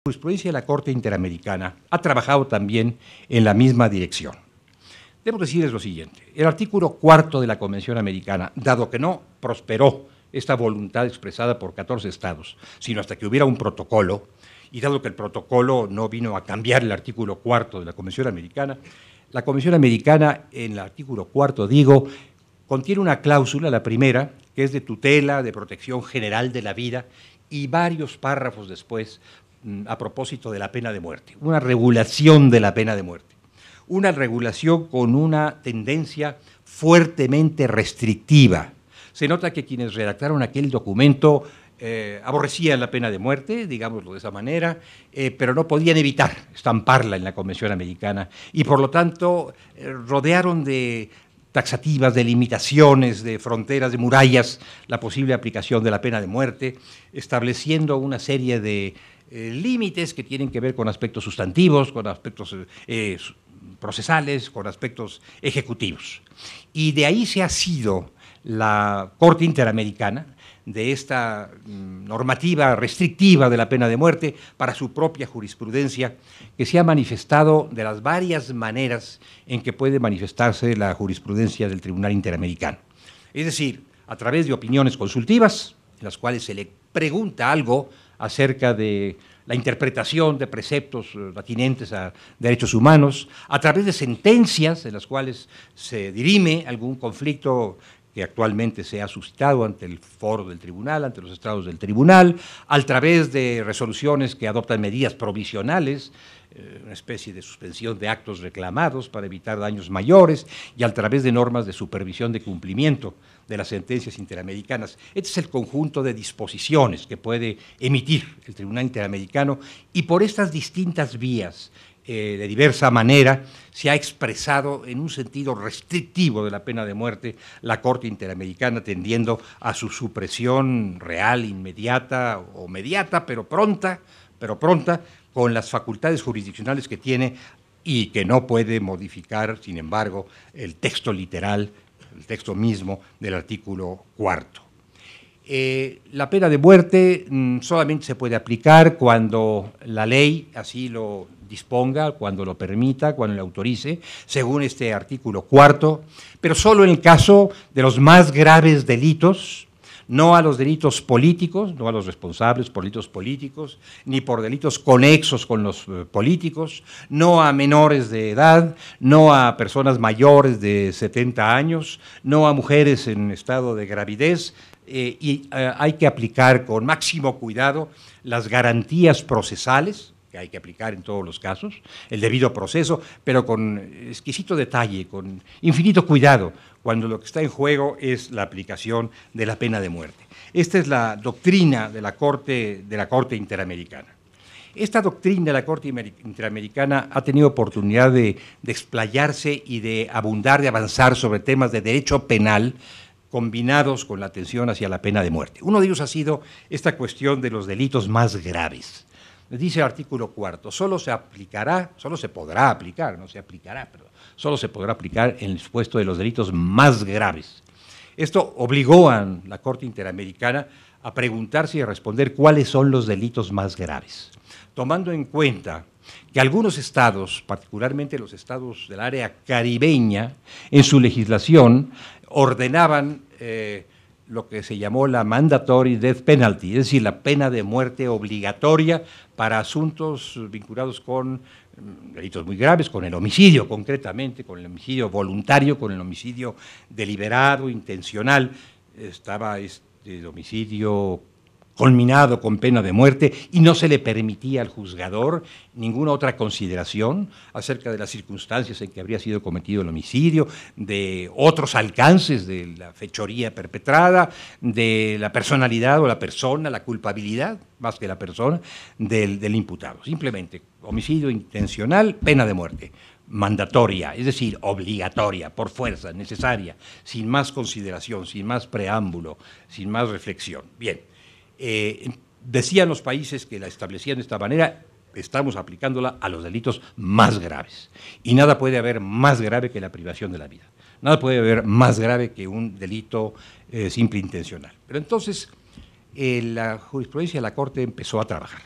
jurisprudencia de la Corte Interamericana ha trabajado también en la misma dirección. Debo decirles lo siguiente, el artículo 4 de la Convención Americana, dado que no prosperó esta voluntad expresada por 14 estados, sino hasta que hubiera un protocolo, y dado que el protocolo no vino a cambiar el artículo 4 de la Convención Americana, la Convención Americana, en el artículo 4, contiene una cláusula, la primera, que es de tutela, de protección general de la vida, y varios párrafos después, a propósito de la pena de muerte, una regulación de la pena de muerte, una regulación con una tendencia fuertemente restrictiva. Se nota que quienes redactaron aquel documento aborrecían la pena de muerte, digámoslo de esa manera, pero no podían evitar estamparla en la Convención Americana y por lo tanto rodearon de taxativas, de limitaciones, de fronteras, de murallas, la posible aplicación de la pena de muerte, estableciendo una serie de límites que tienen que ver con aspectos sustantivos, con aspectos procesales, con aspectos ejecutivos. Y de ahí se ha sido la Corte Interamericana, de esta normativa restrictiva de la pena de muerte para su propia jurisprudencia, que se ha manifestado de las varias maneras en que puede manifestarse la jurisprudencia del Tribunal Interamericano. Es decir, a través de opiniones consultivas, en las cuales se le pregunta algo acerca de la interpretación de preceptos atinentes a derechos humanos, a través de sentencias en las cuales se dirime algún conflicto que actualmente se ha suscitado ante el foro del tribunal, ante los estrados del tribunal, a través de resoluciones que adoptan medidas provisionales, una especie de suspensión de actos reclamados para evitar daños mayores, y a través de normas de supervisión de cumplimiento de las sentencias interamericanas. Este es el conjunto de disposiciones que puede emitir el Tribunal Interamericano, y por estas distintas vías, de diversa manera, se ha expresado en un sentido restrictivo de la pena de muerte la Corte Interamericana, tendiendo a su supresión real, inmediata o mediata, pero pronta, con las facultades jurisdiccionales que tiene y que no puede modificar, sin embargo, el texto literal, el texto mismo del artículo 4. La pena de muerte solamente se puede aplicar cuando la ley así lo disponga, cuando lo permita, cuando lo autorice, según este artículo 4, pero solo en el caso de los más graves delitos, no a los delitos políticos, no a los responsables por delitos políticos, ni por delitos conexos con los políticos, no a menores de edad, no a personas mayores de 70 años, no a mujeres en estado de gravidez, hay que aplicar con máximo cuidado las garantías procesales, que hay que aplicar en todos los casos, el debido proceso, pero con exquisito detalle, con infinito cuidado, cuando lo que está en juego es la aplicación de la pena de muerte. Esta es la doctrina de la Corte Interamericana. Esta doctrina de la Corte Interamericana ha tenido oportunidad de explayarse y de abundar, de avanzar sobre temas de derecho penal, combinados con la atención hacia la pena de muerte. Uno de ellos ha sido esta cuestión de los delitos más graves. Dice el artículo 4, solo se podrá aplicar, no se aplicará, pero solo se podrá aplicar en el supuesto de los delitos más graves. Esto obligó a la Corte Interamericana a preguntarse y a responder cuáles son los delitos más graves, tomando en cuenta que algunos estados, particularmente los estados del área caribeña, en su legislación ordenaban lo que se llamó la mandatory death penalty, es decir, la pena de muerte obligatoria para asuntos vinculados con delitos muy graves, con el homicidio concretamente, con el homicidio voluntario, con el homicidio deliberado, intencional. Estaba el homicidio culminado con pena de muerte y no se le permitía al juzgador ninguna otra consideración acerca de las circunstancias en que habría sido cometido el homicidio, de otros alcances de la fechoría perpetrada, de la personalidad o la persona, la culpabilidad, más que la persona, del imputado. Simplemente homicidio intencional, pena de muerte. Mandatoria, es decir, obligatoria, por fuerza, necesaria, sin más consideración, sin más preámbulo, sin más reflexión. Bien. Decían los países que la establecían de esta manera, estamos aplicándola a los delitos más graves. Y nada puede haber más grave que la privación de la vida. Nada puede haber más grave que un delito simple intencional. Pero entonces la jurisprudencia de la Corte empezó a trabajar.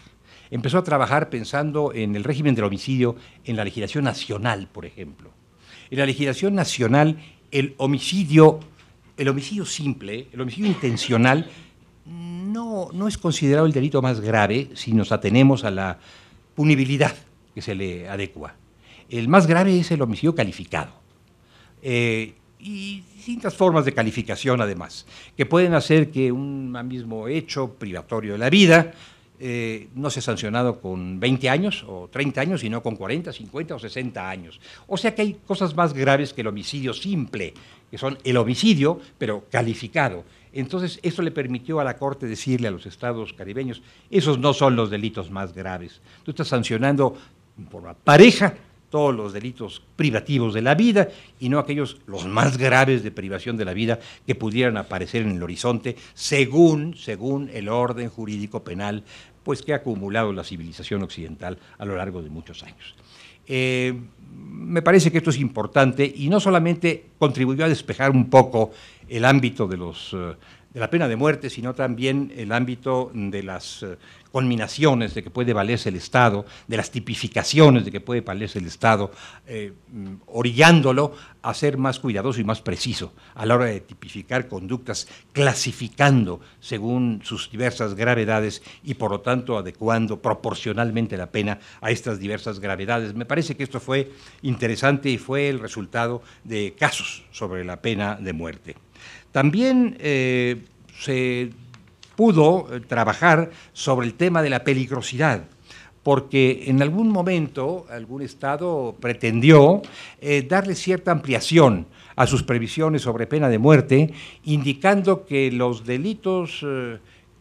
Empezó a trabajar pensando en el régimen del homicidio en la legislación nacional, por ejemplo. En la legislación nacional, el homicidio simple, el homicidio intencional, no es considerado el delito más grave si nos atenemos a la punibilidad que se le adecua. El más grave es el homicidio calificado. Y distintas formas de calificación, además, que pueden hacer que un mismo hecho privatorio de la vida no sea sancionado con 20 años o 30 años, sino con 40, 50 o 60 años. O sea que hay cosas más graves que el homicidio simple, que son el homicidio, pero calificado. Entonces, esto le permitió a la Corte decirle a los estados caribeños, esos no son los delitos más graves. Tú estás sancionando por la pareja todos los delitos privativos de la vida y no aquellos, los más graves de privación de la vida que pudieran aparecer en el horizonte según el orden jurídico penal pues que ha acumulado la civilización occidental a lo largo de muchos años. Me parece que esto es importante y no solamente contribuyó a despejar un poco el ámbito de la pena de muerte, sino también el ámbito de las conminaciones de que puede valerse el Estado, de las tipificaciones de que puede valerse el Estado, orillándolo a ser más cuidadoso y más preciso a la hora de tipificar conductas, clasificando según sus diversas gravedades y por lo tanto adecuando proporcionalmente la pena a estas diversas gravedades. Me parece que esto fue interesante y fue el resultado de casos sobre la pena de muerte. También se pudo trabajar sobre el tema de la peligrosidad, porque en algún momento algún Estado pretendió darle cierta ampliación a sus previsiones sobre pena de muerte, indicando que los delitos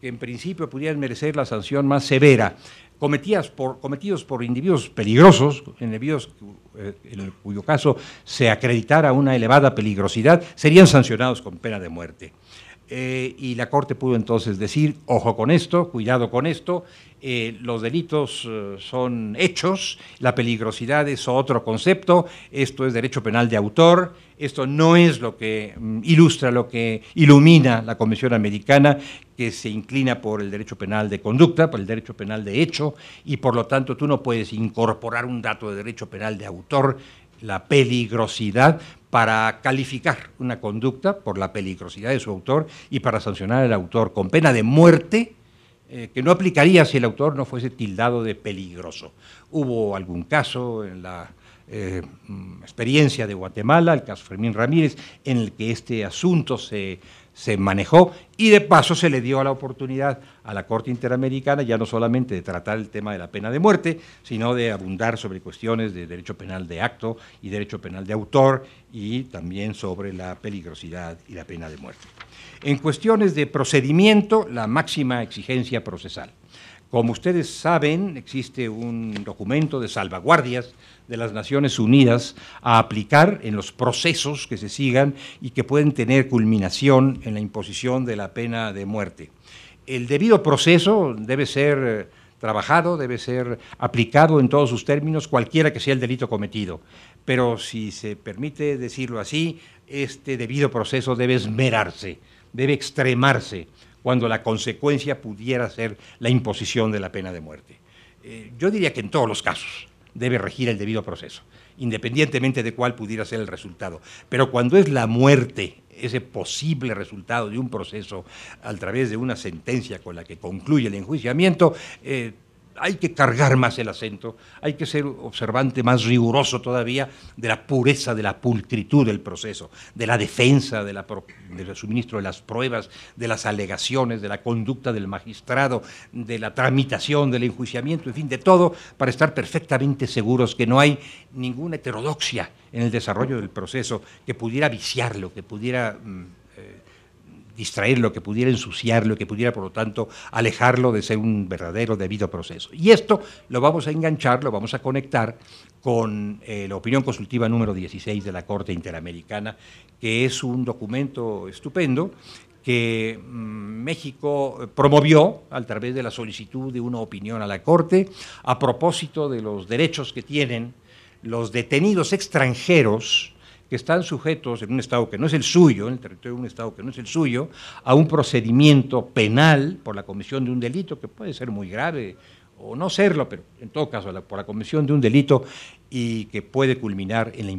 que en principio pudieran merecer la sanción más severa, cometidos por individuos peligrosos, individuos en cuyo caso se acreditara una elevada peligrosidad, serían sancionados con pena de muerte. Y la Corte pudo entonces decir, ojo con esto, cuidado con esto, los delitos son hechos, la peligrosidad es otro concepto, esto es derecho penal de autor, esto no es lo que ilustra, lo que ilumina la Convención Americana, que se inclina por el derecho penal de conducta, por el derecho penal de hecho, y por lo tanto tú no puedes incorporar un dato de derecho penal de autor, la peligrosidad, para calificar una conducta por la peligrosidad de su autor y para sancionar al autor con pena de muerte, que no aplicaría si el autor no fuese tildado de peligroso. Hubo algún caso en la experiencia de Guatemala, el caso Fermín Ramírez, en el que este asunto se manejó y de paso se le dio a la oportunidad a la Corte Interamericana ya no solamente de tratar el tema de la pena de muerte, sino de abundar sobre cuestiones de derecho penal de acto y derecho penal de autor y también sobre la peligrosidad y la pena de muerte. En cuestiones de procedimiento, la máxima exigencia procesal. Como ustedes saben, existe un documento de salvaguardias de las Naciones Unidas a aplicar en los procesos que se sigan y que pueden tener culminación en la imposición de la pena de muerte. El debido proceso debe ser trabajado, debe ser aplicado en todos sus términos, cualquiera que sea el delito cometido. Pero si se permite decirlo así, este debido proceso debe esmerarse, debe extremarse, cuando la consecuencia pudiera ser la imposición de la pena de muerte. Yo diría que en todos los casos debe regir el debido proceso, independientemente de cuál pudiera ser el resultado. Pero cuando es la muerte, ese posible resultado de un proceso a través de una sentencia con la que concluye el enjuiciamiento, hay que cargar más el acento, hay que ser observante más riguroso todavía de la pureza, de la pulcritud del proceso, de la defensa, del suministro de las pruebas, de las alegaciones, de la conducta del magistrado, de la tramitación, del enjuiciamiento, en fin, de todo, para estar perfectamente seguros que no hay ninguna heterodoxia en el desarrollo del proceso que pudiera viciarlo, que pudiera distraerlo, que pudiera ensuciarlo, que pudiera, por lo tanto, alejarlo de ser un verdadero debido proceso. Y esto lo vamos a enganchar, lo vamos a conectar con la opinión consultiva número 16 de la Corte Interamericana, que es un documento estupendo que México promovió a través de la solicitud de una opinión a la Corte a propósito de los derechos que tienen los detenidos extranjeros que están sujetos en un Estado que no es el suyo, en el territorio de un Estado que no es el suyo, a un procedimiento penal por la comisión de un delito que puede ser muy grave o no serlo, pero en todo caso por la comisión de un delito y que puede culminar en la